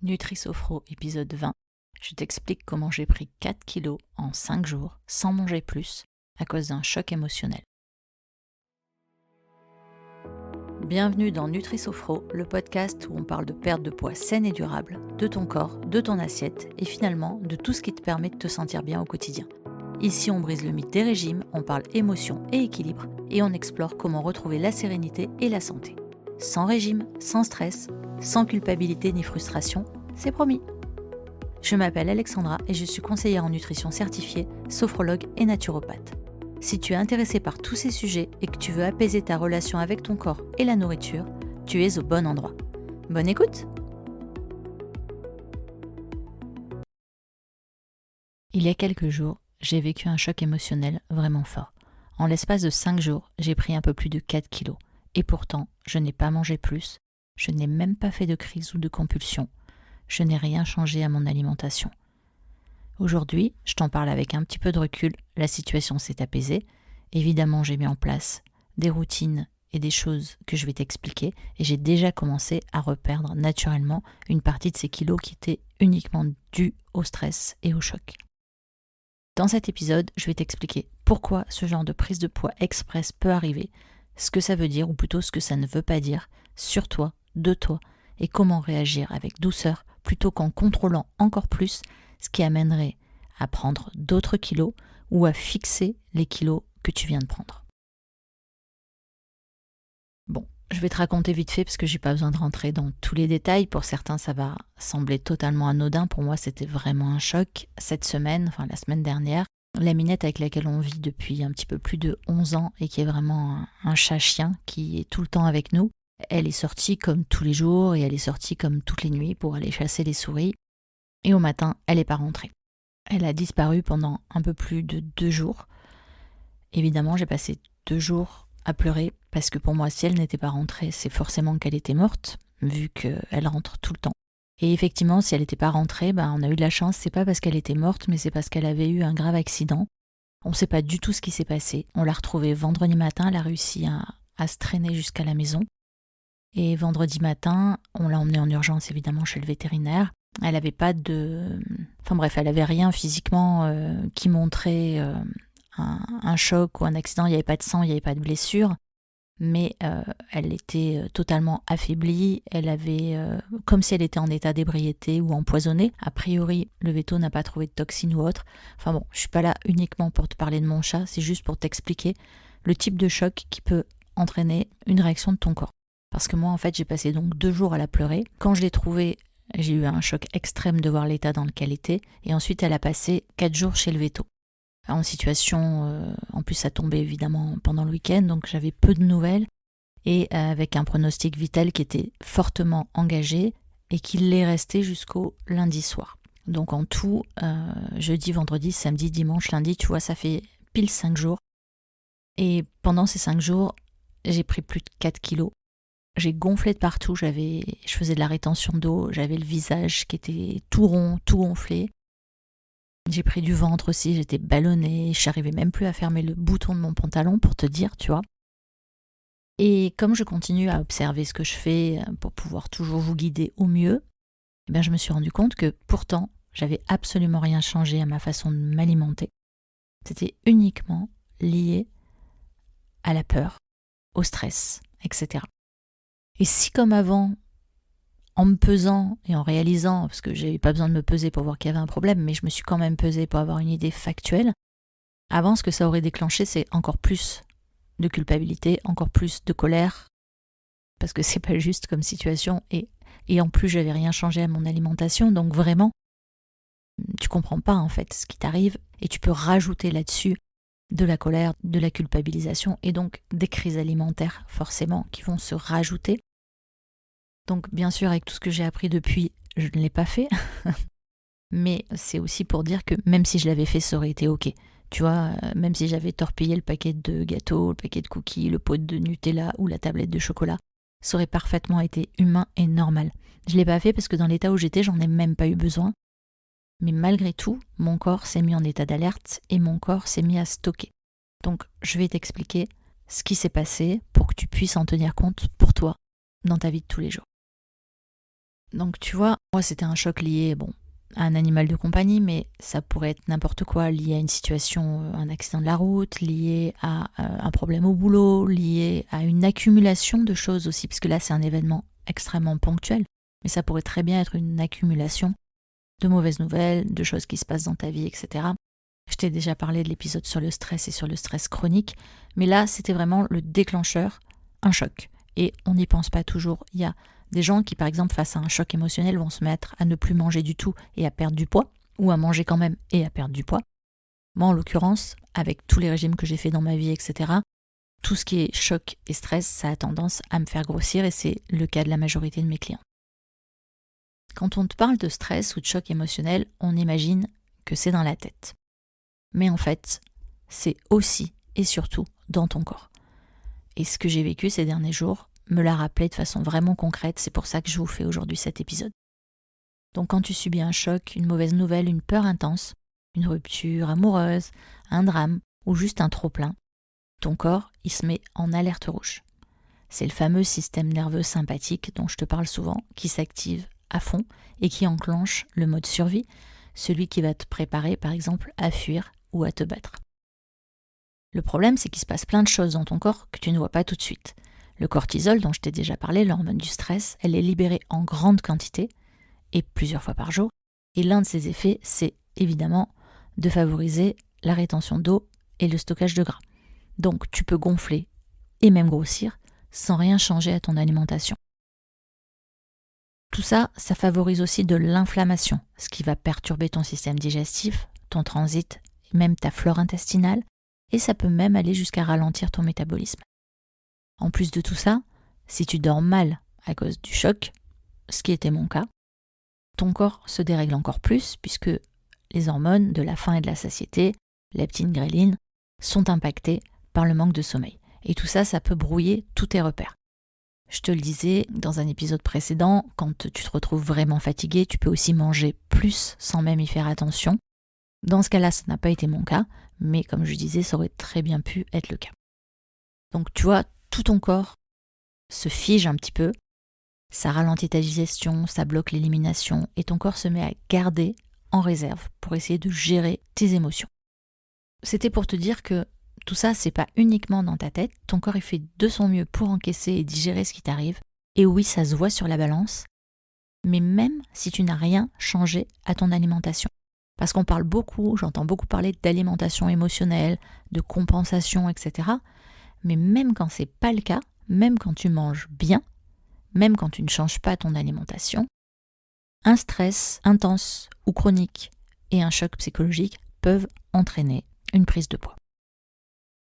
Nutri-Sophro, épisode 20. Je t'explique comment j'ai pris 4 kilos en 5 jours sans manger plus à cause d'un choc émotionnel. Bienvenue dans Nutri-Sophro, le podcast où on parle de perte de poids saine et durable, de ton corps, de ton assiette et finalement de tout ce qui te permet de te sentir bien au quotidien. Ici, on brise le mythe des régimes, on parle émotion et équilibre et on explore comment retrouver la sérénité et la santé. Sans régime, sans stress, sans culpabilité ni frustration, c'est promis. Je m'appelle Alexandra et je suis conseillère en nutrition certifiée, sophrologue et naturopathe. Si tu es intéressé par tous ces sujets et que tu veux apaiser ta relation avec ton corps et la nourriture, tu es au bon endroit. Bonne écoute! Il y a quelques jours, j'ai vécu un choc émotionnel vraiment fort. En l'espace de 5 jours, j'ai pris un peu plus de 4 kilos. Et pourtant, je n'ai pas mangé plus, je n'ai même pas fait de crise ou de compulsion. Je n'ai rien changé à mon alimentation. Aujourd'hui, je t'en parle avec un petit peu de recul, la situation s'est apaisée. Évidemment, j'ai mis en place des routines et des choses que je vais t'expliquer et j'ai déjà commencé à reperdre naturellement une partie de ces kilos qui étaient uniquement dus au stress et au choc. Dans cet épisode, je vais t'expliquer pourquoi ce genre de prise de poids express peut arriver, ce que ça veut dire ou plutôt ce que ça ne veut pas dire sur toi, de toi et comment réagir avec douceur plutôt qu'en contrôlant encore plus, ce qui amènerait à prendre d'autres kilos ou à fixer les kilos que tu viens de prendre. Bon, je vais te raconter vite fait parce que j'ai pas besoin de rentrer dans tous les détails. Pour certains, ça va sembler totalement anodin. Pour moi, c'était vraiment un choc. Cette semaine, la semaine dernière, la Minette avec laquelle on vit depuis un petit peu plus de 11 ans et qui est vraiment un chat-chien qui est tout le temps avec nous, elle est sortie comme tous les jours et elle est sortie comme toutes les nuits pour aller chasser les souris. Et au matin, elle n'est pas rentrée. Elle a disparu pendant un peu plus de 2 jours. Évidemment, j'ai passé 2 jours à pleurer parce que pour moi, si elle n'était pas rentrée, c'est forcément qu'elle était morte, vu qu'elle rentre tout le temps. Et effectivement, si elle n'était pas rentrée, on a eu de la chance, c'est pas parce qu'elle était morte, mais c'est parce qu'elle avait eu un grave accident. On ne sait pas du tout ce qui s'est passé. On l'a retrouvée vendredi matin, elle a réussi à se traîner jusqu'à la maison. Et vendredi matin, on l'a emmenée en urgence évidemment chez le vétérinaire. Elle avait pas de... elle avait rien physiquement qui montrait un choc ou un accident. Il n'y avait pas de sang, il n'y avait pas de blessure. Mais elle était totalement affaiblie. Elle avait comme si elle était en état d'ébriété ou empoisonnée. A priori, le véto n'a pas trouvé de toxines ou autre. Je suis pas là uniquement pour te parler de mon chat. C'est juste pour t'expliquer le type de choc qui peut entraîner une réaction de ton corps. Parce que moi, en fait, j'ai passé donc 2 jours à la pleurer. Quand je l'ai trouvée, j'ai eu un choc extrême de voir l'état dans lequel elle était. Et ensuite, elle a passé 4 jours chez le véto. En situation, en plus ça tombait évidemment pendant le week-end, donc j'avais peu de nouvelles. Et avec un pronostic vital qui était fortement engagé et qui l'est resté jusqu'au lundi soir. Donc en tout, jeudi, vendredi, samedi, dimanche, lundi, tu vois, ça fait pile 5 jours. Et pendant ces 5 jours, j'ai pris plus de 4 kilos. J'ai gonflé de partout, je faisais de la rétention d'eau, j'avais le visage qui était tout rond, tout gonflé. J'ai pris du ventre aussi, j'étais ballonnée, je n'arrivais même plus à fermer le bouton de mon pantalon pour te dire, tu vois. Et comme je continue à observer ce que je fais pour pouvoir toujours vous guider au mieux, je me suis rendu compte que pourtant, j'avais absolument rien changé à ma façon de m'alimenter. C'était uniquement lié à la peur, au stress, etc. Et si comme avant, en me pesant et en réalisant, parce que j'avais pas besoin de me peser pour voir qu'il y avait un problème, mais je me suis quand même pesée pour avoir une idée factuelle, avant ce que ça aurait déclenché, c'est encore plus de culpabilité, encore plus de colère, parce que c'est pas juste comme situation, et en plus j'avais rien changé à mon alimentation, donc vraiment, tu comprends pas en fait ce qui t'arrive, et tu peux rajouter là-dessus de la colère, de la culpabilisation, et donc des crises alimentaires forcément qui vont se rajouter. Donc bien sûr, avec tout ce que j'ai appris depuis, je ne l'ai pas fait. Mais c'est aussi pour dire que même si je l'avais fait, ça aurait été ok. Tu vois, même si j'avais torpillé le paquet de gâteaux, le paquet de cookies, le pot de Nutella ou la tablette de chocolat, ça aurait parfaitement été humain et normal. Je ne l'ai pas fait parce que dans l'état où j'étais, j'en ai même pas eu besoin. Mais malgré tout, mon corps s'est mis en état d'alerte et mon corps s'est mis à stocker. Donc je vais t'expliquer ce qui s'est passé pour que tu puisses en tenir compte pour toi dans ta vie de tous les jours. Donc tu vois, moi c'était un choc lié, à un animal de compagnie, mais ça pourrait être n'importe quoi, lié à une situation, un accident de la route, lié à un problème au boulot, lié à une accumulation de choses aussi, parce que là c'est un événement extrêmement ponctuel, mais ça pourrait très bien être une accumulation de mauvaises nouvelles, de choses qui se passent dans ta vie, etc. Je t'ai déjà parlé de l'épisode sur le stress et sur le stress chronique, mais là c'était vraiment le déclencheur, un choc. Et on n'y pense pas toujours. Il y a des gens qui, par exemple, face à un choc émotionnel, vont se mettre à ne plus manger du tout et à perdre du poids, ou à manger quand même et à perdre du poids. Moi, en l'occurrence, avec tous les régimes que j'ai fait dans ma vie, etc., tout ce qui est choc et stress, ça a tendance à me faire grossir et c'est le cas de la majorité de mes clients. Quand on te parle de stress ou de choc émotionnel, on imagine que c'est dans la tête. Mais en fait, c'est aussi et surtout dans ton corps. Et ce que j'ai vécu ces derniers jours me l'a rappelé de façon vraiment concrète, c'est pour ça que je vous fais aujourd'hui cet épisode. Donc quand tu subis un choc, une mauvaise nouvelle, une peur intense, une rupture amoureuse, un drame ou juste un trop-plein, ton corps, il se met en alerte rouge. C'est le fameux système nerveux sympathique dont je te parle souvent, qui s'active à fond et qui enclenche le mode survie, celui qui va te préparer par exemple à fuir ou à te battre. Le problème, c'est qu'il se passe plein de choses dans ton corps que tu ne vois pas tout de suite. Le cortisol, dont je t'ai déjà parlé, l'hormone du stress, elle est libérée en grande quantité et plusieurs fois par jour. Et l'un de ses effets, c'est évidemment de favoriser la rétention d'eau et le stockage de gras. Donc tu peux gonfler et même grossir sans rien changer à ton alimentation. Tout ça, ça favorise aussi de l'inflammation, ce qui va perturber ton système digestif, ton transit, même ta flore intestinale, et ça peut même aller jusqu'à ralentir ton métabolisme. En plus de tout ça, si tu dors mal à cause du choc, ce qui était mon cas, ton corps se dérègle encore plus puisque les hormones de la faim et de la satiété, leptine, ghrelin, sont impactées par le manque de sommeil. Et tout ça, ça peut brouiller tous tes repères. Je te le disais dans un épisode précédent, quand tu te retrouves vraiment fatigué, tu peux aussi manger plus sans même y faire attention. Dans ce cas-là, ça n'a pas été mon cas, mais comme je disais, ça aurait très bien pu être le cas. Donc tu vois, tout ton corps se fige un petit peu, ça ralentit ta digestion, ça bloque l'élimination, et ton corps se met à garder en réserve pour essayer de gérer tes émotions. C'était pour te dire que tout ça, c'est pas uniquement dans ta tête, ton corps il fait de son mieux pour encaisser et digérer ce qui t'arrive, et oui, ça se voit sur la balance, mais même si tu n'as rien changé à ton alimentation. Parce qu'on parle beaucoup, j'entends beaucoup parler d'alimentation émotionnelle, de compensation, etc. Mais même quand c'est pas le cas, même quand tu manges bien, même quand tu ne changes pas ton alimentation, un stress intense ou chronique et un choc psychologique peuvent entraîner une prise de poids.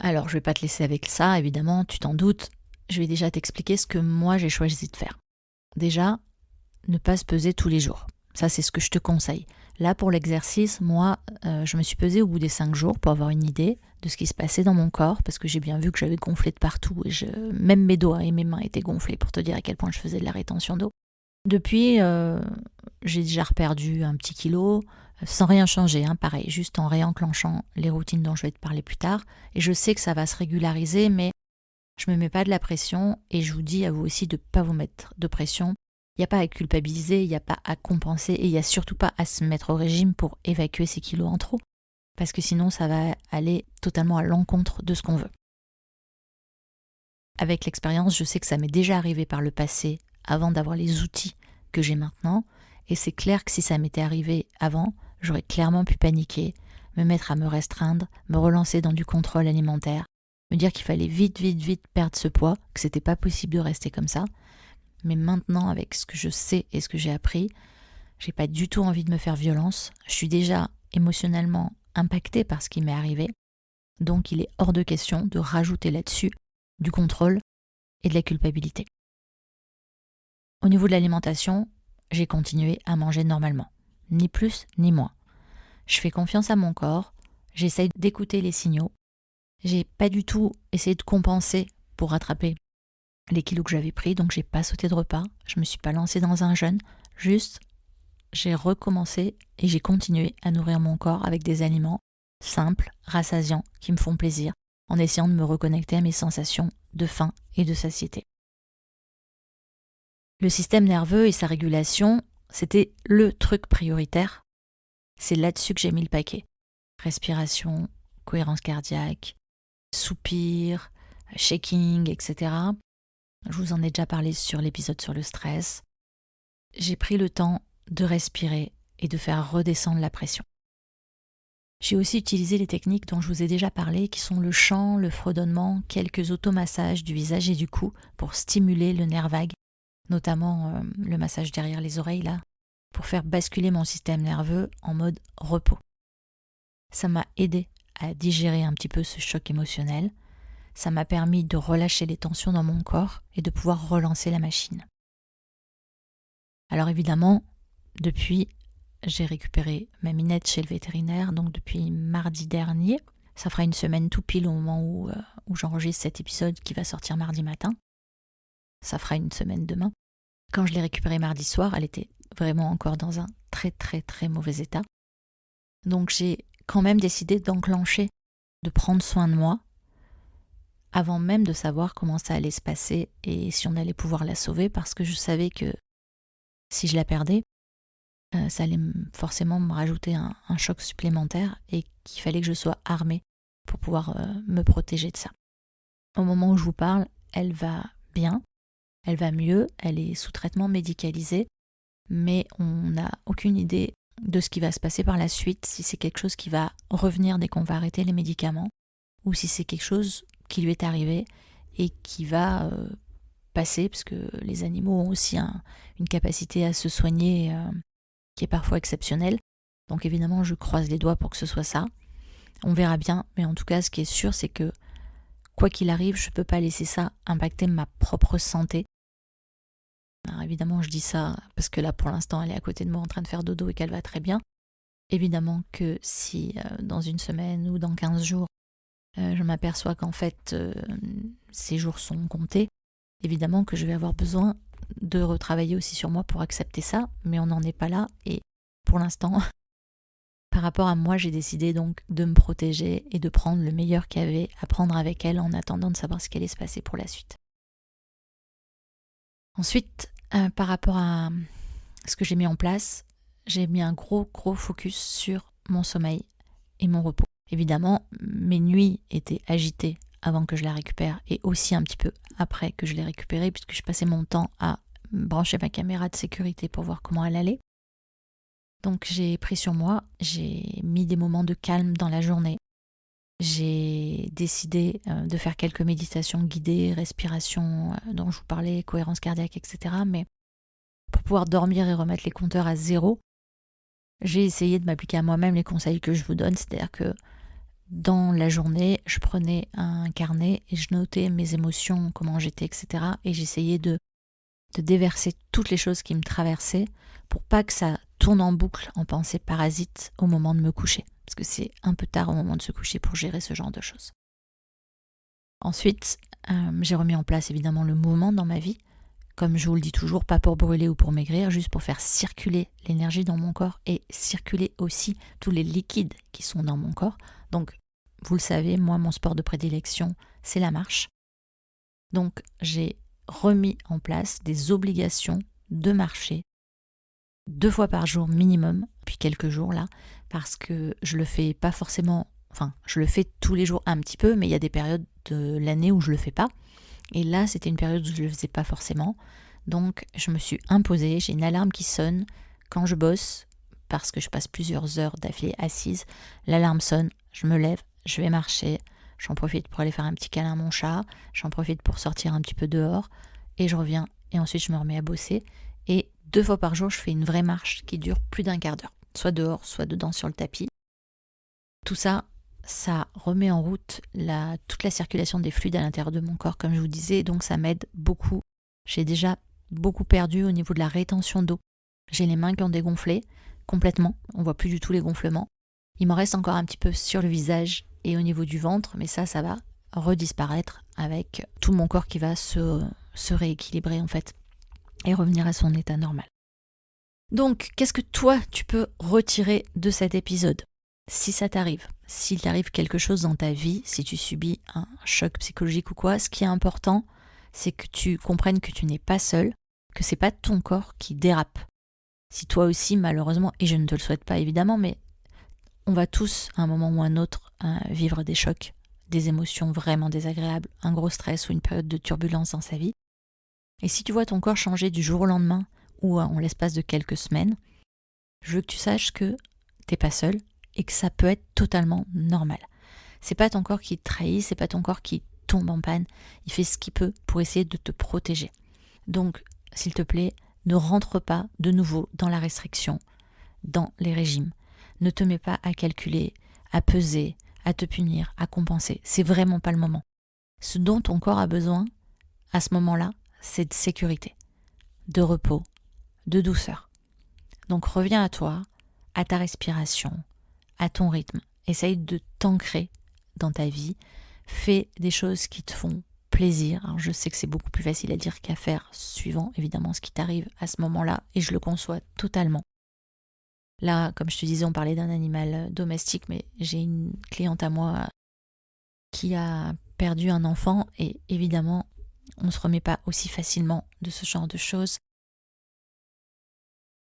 Alors, je ne vais pas te laisser avec ça, évidemment, tu t'en doutes. Je vais déjà t'expliquer ce que moi j'ai choisi de faire. Déjà, ne pas se peser tous les jours. Ça, c'est ce que je te conseille. Là, pour l'exercice, moi, je me suis pesée au bout des 5 jours pour avoir une idée de ce qui se passait dans mon corps, parce que j'ai bien vu que j'avais gonflé de partout, et même mes doigts et mes mains étaient gonflés, pour te dire à quel point je faisais de la rétention d'eau. Depuis, j'ai déjà reperdu un petit kilo, sans rien changer, pareil, juste en réenclenchant les routines dont je vais te parler plus tard. Et je sais que ça va se régulariser, mais je ne me mets pas de la pression, et je vous dis à vous aussi de ne pas vous mettre de pression. Il n'y a pas à culpabiliser, il n'y a pas à compenser, et il n'y a surtout pas à se mettre au régime pour évacuer ces kilos en trop, parce que sinon ça va aller totalement à l'encontre de ce qu'on veut. Avec l'expérience, je sais que ça m'est déjà arrivé par le passé, avant d'avoir les outils que j'ai maintenant, et c'est clair que si ça m'était arrivé avant, j'aurais clairement pu paniquer, me mettre à me restreindre, me relancer dans du contrôle alimentaire, me dire qu'il fallait vite perdre ce poids, que c'était pas possible de rester comme ça. Mais maintenant, avec ce que je sais et ce que j'ai appris, j'ai pas du tout envie de me faire violence. Je suis déjà émotionnellement impactée par ce qui m'est arrivé. Donc il est hors de question de rajouter là-dessus du contrôle et de la culpabilité. Au niveau de l'alimentation, j'ai continué à manger normalement. Ni plus ni moins. Je fais confiance à mon corps. J'essaye d'écouter les signaux. J'ai pas du tout essayé de compenser pour rattraper les kilos que j'avais pris, donc j'ai pas sauté de repas, je me suis pas lancée dans un jeûne, juste j'ai recommencé et j'ai continué à nourrir mon corps avec des aliments simples, rassasiants, qui me font plaisir, en essayant de me reconnecter à mes sensations de faim et de satiété. Le système nerveux et sa régulation, c'était le truc prioritaire. C'est là-dessus que j'ai mis le paquet. Respiration, cohérence cardiaque, soupir, shaking, etc. Je vous en ai déjà parlé sur l'épisode sur le stress. J'ai pris le temps de respirer et de faire redescendre la pression. J'ai aussi utilisé les techniques dont je vous ai déjà parlé, qui sont le chant, le fredonnement, quelques automassages du visage et du cou pour stimuler le nerf vague, notamment le massage derrière les oreilles là, pour faire basculer mon système nerveux en mode repos. Ça m'a aidé à digérer un petit peu ce choc émotionnel. Ça m'a permis de relâcher les tensions dans mon corps et de pouvoir relancer la machine. Alors évidemment, depuis, j'ai récupéré ma minette chez le vétérinaire, donc depuis mardi dernier. Ça fera une semaine tout pile au moment où j'enregistre cet épisode qui va sortir mardi matin. Ça fera une semaine demain. Quand je l'ai récupérée mardi soir, elle était vraiment encore dans un très très très mauvais état. Donc j'ai quand même décidé d'enclencher, de prendre soin de moi, avant même de savoir comment ça allait se passer et si on allait pouvoir la sauver, parce que je savais que si je la perdais, ça allait forcément me rajouter un choc supplémentaire et qu'il fallait que je sois armée pour pouvoir me protéger de ça. Au moment où je vous parle, elle va bien, elle va mieux, elle est sous traitement médicalisé, mais on n'a aucune idée de ce qui va se passer par la suite, si c'est quelque chose qui va revenir dès qu'on va arrêter les médicaments, ou si c'est quelque chose qui lui est arrivé et qui va passer, parce que les animaux ont aussi une capacité à se soigner qui est parfois exceptionnelle. Donc évidemment, je croise les doigts pour que ce soit ça. On verra bien, mais en tout cas, ce qui est sûr, c'est que quoi qu'il arrive, je ne peux pas laisser ça impacter ma propre santé. Alors évidemment, je dis ça parce que là, pour l'instant, elle est à côté de moi en train de faire dodo et qu'elle va très bien. Évidemment que si dans une semaine ou dans 15 jours, je m'aperçois qu'en fait, ces jours sont comptés, évidemment que je vais avoir besoin de retravailler aussi sur moi pour accepter ça, mais on n'en est pas là. Et pour l'instant, par rapport à moi, j'ai décidé donc de me protéger et de prendre le meilleur qu'il y avait à prendre avec elle en attendant de savoir ce qui allait se passer pour la suite. Ensuite, par rapport à ce que j'ai mis en place, j'ai mis un gros focus sur mon sommeil et mon repos. Évidemment, mes nuits étaient agitées avant que je la récupère et aussi un petit peu après que je l'ai récupérée, puisque je passais mon temps à brancher ma caméra de sécurité pour voir comment elle allait. Donc j'ai pris sur moi, j'ai mis des moments de calme dans la journée. J'ai décidé de faire quelques méditations guidées, respiration dont je vous parlais, cohérence cardiaque, etc. Mais pour pouvoir dormir et remettre les compteurs à zéro, j'ai essayé de m'appliquer à moi-même les conseils que je vous donne, c'est-à-dire que dans la journée, je prenais un carnet et je notais mes émotions, comment j'étais, etc. Et j'essayais de déverser toutes les choses qui me traversaient pour pas que ça tourne en boucle en pensée parasite au moment de me coucher. Parce que c'est un peu tard au moment de se coucher pour gérer ce genre de choses. Ensuite, j'ai remis en place évidemment le mouvement dans ma vie. Comme je vous le dis toujours, pas pour brûler ou pour maigrir, juste pour faire circuler l'énergie dans mon corps et circuler aussi tous les liquides qui sont dans mon corps. Donc, vous le savez, moi, mon sport de prédilection, c'est la marche. Donc, j'ai remis en place des obligations de marcher 2 fois par jour minimum, depuis quelques jours là, parce que je le fais pas forcément, enfin, je le fais tous les jours un petit peu, mais il y a des périodes de l'année où je le fais pas. Et là, c'était une période où je le faisais pas forcément. Donc, je me suis imposée, j'ai une alarme qui sonne quand je bosse, parce que je passe plusieurs heures d'affilée assise. L'alarme sonne, je me lève, je vais marcher, j'en profite pour aller faire un petit câlin à mon chat, j'en profite pour sortir un petit peu dehors, et je reviens, et ensuite je me remets à bosser. Et 2 fois par jour, je fais une vraie marche qui dure plus d'1 quart d'heure, soit dehors, soit dedans sur le tapis. Tout ça, ça remet en route toute la circulation des fluides à l'intérieur de mon corps, comme je vous disais, et donc ça m'aide beaucoup. J'ai déjà beaucoup perdu au niveau de la rétention d'eau. J'ai les mains qui ont dégonflé complètement, on voit plus du tout les gonflements. Il m'en reste encore un petit peu sur le visage et au niveau du ventre, mais ça va redisparaître avec tout mon corps qui va se rééquilibrer en fait et revenir à son état normal. Donc, qu'est-ce que toi, tu peux retirer de cet épisode ? Si ça t'arrive, s'il t'arrive quelque chose dans ta vie, si tu subis un choc psychologique ou quoi, ce qui est important, c'est que tu comprennes que tu n'es pas seul, que c'est pas ton corps qui dérape. Si toi aussi, malheureusement, et je ne te le souhaite pas évidemment, mais on va tous, à un moment ou à un autre, vivre des chocs, des émotions vraiment désagréables, un gros stress ou une période de turbulence dans sa vie. Et si tu vois ton corps changer du jour au lendemain ou en l'espace de quelques semaines, je veux que tu saches que t'es pas seul et que ça peut être totalement normal. C'est pas ton corps qui te trahit, c'est pas ton corps qui tombe en panne. Il fait ce qu'il peut pour essayer de te protéger. Donc, s'il te plaît, ne rentre pas de nouveau dans la restriction, dans les régimes. Ne te mets pas à calculer, à peser, à te punir, à compenser. C'est vraiment pas le moment. Ce dont ton corps a besoin, à ce moment-là, c'est de sécurité, de repos, de douceur. Donc reviens à toi, à ta respiration, à ton rythme. Essaye de t'ancrer dans ta vie. Fais des choses qui te font plaisir. Alors je sais que c'est beaucoup plus facile à dire qu'à faire, suivant évidemment ce qui t'arrive à ce moment-là, et je le conçois totalement. Là, comme je te disais, on parlait d'un animal domestique, mais j'ai une cliente à moi qui a perdu un enfant, et évidemment, on ne se remet pas aussi facilement de ce genre de choses.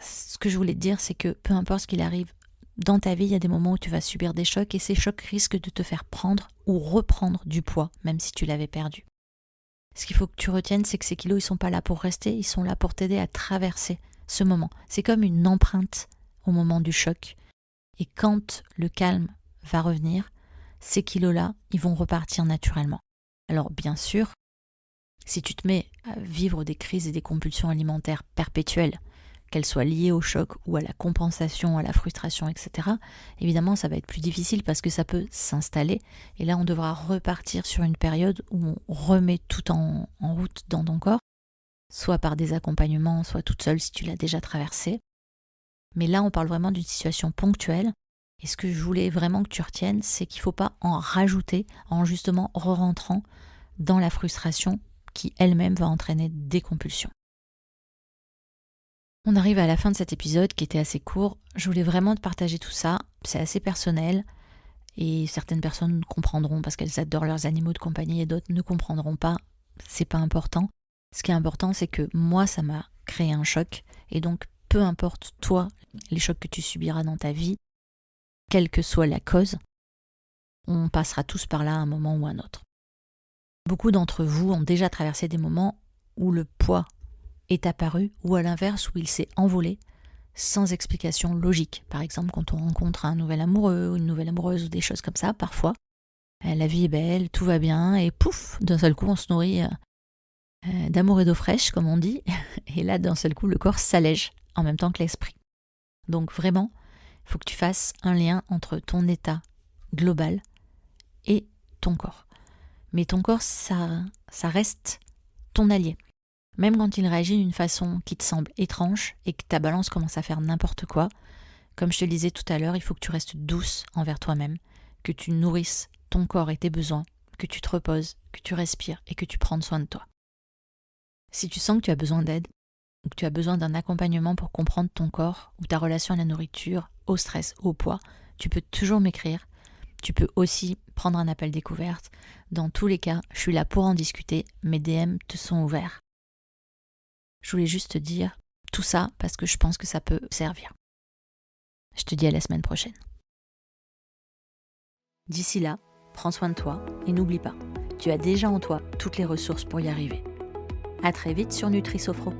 Ce que je voulais te dire, c'est que peu importe ce qu'il arrive dans ta vie, il y a des moments où tu vas subir des chocs, et ces chocs risquent de te faire prendre ou reprendre du poids, même si tu l'avais perdu. Ce qu'il faut que tu retiennes, c'est que ces kilos, ils sont pas là pour rester, ils sont là pour t'aider à traverser ce moment. C'est comme une empreinte au moment du choc. Et quand le calme va revenir, ces kilos-là, ils vont repartir naturellement. Alors bien sûr, si tu te mets à vivre des crises et des compulsions alimentaires perpétuelles, qu'elles soient liées au choc ou à la compensation, à la frustration, etc., évidemment, ça va être plus difficile parce que ça peut s'installer. Et là, on devra repartir sur une période où on remet tout en route dans ton corps, soit par des accompagnements, soit toute seule si tu l'as déjà traversé. Mais là, on parle vraiment d'une situation ponctuelle. Et ce que je voulais vraiment que tu retiennes, c'est qu'il ne faut pas en rajouter en justement re-rentrant dans la frustration qui elle-même va entraîner des compulsions. On arrive à la fin de cet épisode qui était assez court. Je voulais vraiment te partager tout ça. C'est assez personnel et certaines personnes comprendront parce qu'elles adorent leurs animaux de compagnie et d'autres ne comprendront pas. C'est pas important. Ce qui est important, c'est que moi, ça m'a créé un choc et donc peu importe toi, les chocs que tu subiras dans ta vie, quelle que soit la cause, on passera tous par là à un moment ou à un autre. Beaucoup d'entre vous ont déjà traversé des moments où le poids est apparu ou à l'inverse où il s'est envolé sans explication logique. Par exemple, quand on rencontre un nouvel amoureux ou une nouvelle amoureuse ou des choses comme ça, parfois, la vie est belle, tout va bien et pouf, d'un seul coup on se nourrit d'amour et d'eau fraîche, comme on dit, et là d'un seul coup le corps s'allège en même temps que l'esprit. Donc vraiment, il faut que tu fasses un lien entre ton état global et ton corps. Mais ton corps, ça reste ton allié. Même quand il réagit d'une façon qui te semble étrange et que ta balance commence à faire n'importe quoi, comme je te le disais tout à l'heure, il faut que tu restes douce envers toi-même, que tu nourrisses ton corps et tes besoins, que tu te reposes, que tu respires et que tu prennes soin de toi. Si tu sens que tu as besoin d'aide, ou que tu as besoin d'un accompagnement pour comprendre ton corps ou ta relation à la nourriture, au stress, au poids, tu peux toujours m'écrire. Tu peux aussi prendre un appel découverte. Dans tous les cas, je suis là pour en discuter. Mes DM te sont ouverts. Je voulais juste te dire tout ça parce que je pense que ça peut servir. Je te dis à la semaine prochaine. D'ici là, prends soin de toi et n'oublie pas, tu as déjà en toi toutes les ressources pour y arriver. À très vite sur Nutri Sophro.